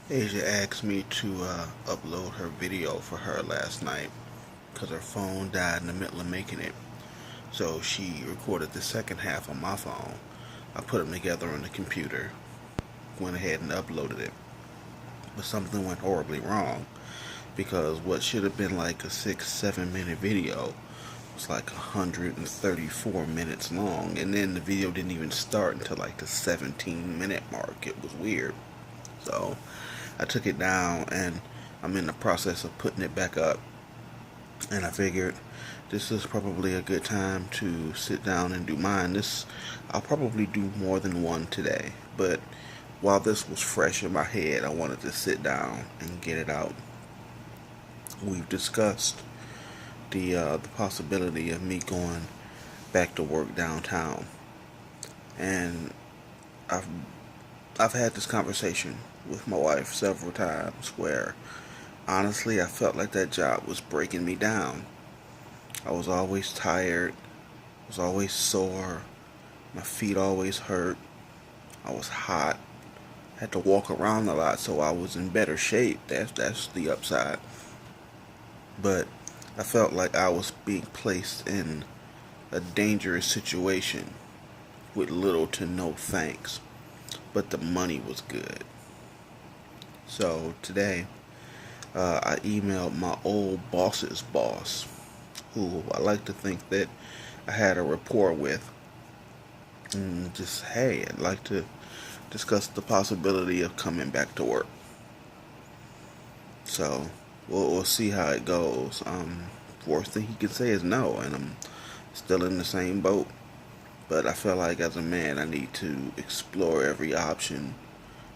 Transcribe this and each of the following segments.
Asia asked me to upload her video for her last night because her phone died in the middle of making it. So she recorded the second half on my phone. I put them together on the computer, went ahead and uploaded it. But something went horribly wrong because what should have been like a 6, 7 minute video was like 134 minutes long. And then the video didn't even start until like the 17-minute mark. It was weird. So I took it down and I'm in the process of putting it back up. And I figured this is probably a good time to sit down and do mine. I'll probably do more than one today, but while this was fresh in my head, I wanted to sit down and get it out. We've discussed the possibility of me going back to work downtown, and I've I've had this conversation with my wife several times where honestly I felt like that job was breaking me down. I was always tired, I was always sore, my feet always hurt, I was hot, I had to walk around a lot so I was in better shape. That's the upside. But I felt like I was being placed in a dangerous situation with little to no thanks. But the money was good. So today, I emailed my old boss's boss, who I like to think that I had a rapport with, and just, hey, I'd like to discuss the possibility of coming back to work. So we'll see how it goes. Worst thing he could say is no, and I'm still in the same boat. But I feel like as a man, I need to explore every option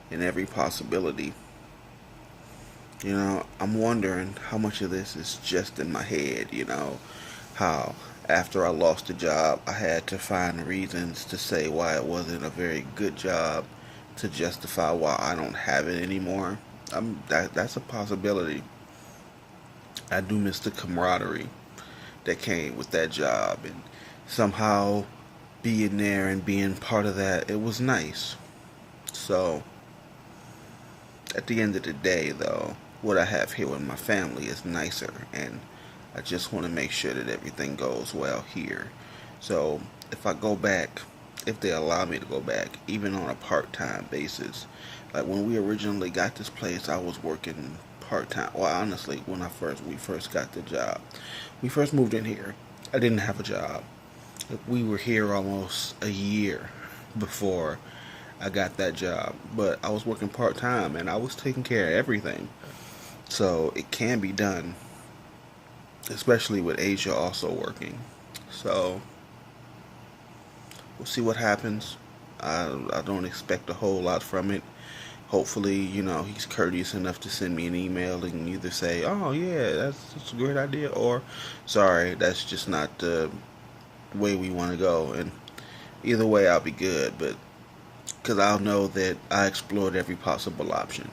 and every possibility. I'm wondering how much of this is just in my head, how after I lost the job, I had to find reasons to say why it wasn't a very good job to justify why I don't have it anymore. That's a possibility. I do miss the camaraderie that came with that job, and somehow being there and being part of that, it was nice. So, at the end of the day, though, what I have here with my family is nicer, and I just want to make sure that everything goes well here. So, if I go back, if they allow me to go back, even on a part-time basis, like when we originally got this place, I was working part-time. Well, honestly, when we first got the job, we first moved in here, I didn't have a job. We were here almost a year before I got that job, but I was working part time and I was taking care of everything. So it can be done, especially with Asia also working. So we'll see what happens. I don't expect a whole lot from it. Hopefully, he's courteous enough to send me an email and either say, "Oh yeah, that's a great idea," or "Sorry, that's just not the way we want to go." And either way, I'll be good. But because I'll know that I explored every possible option.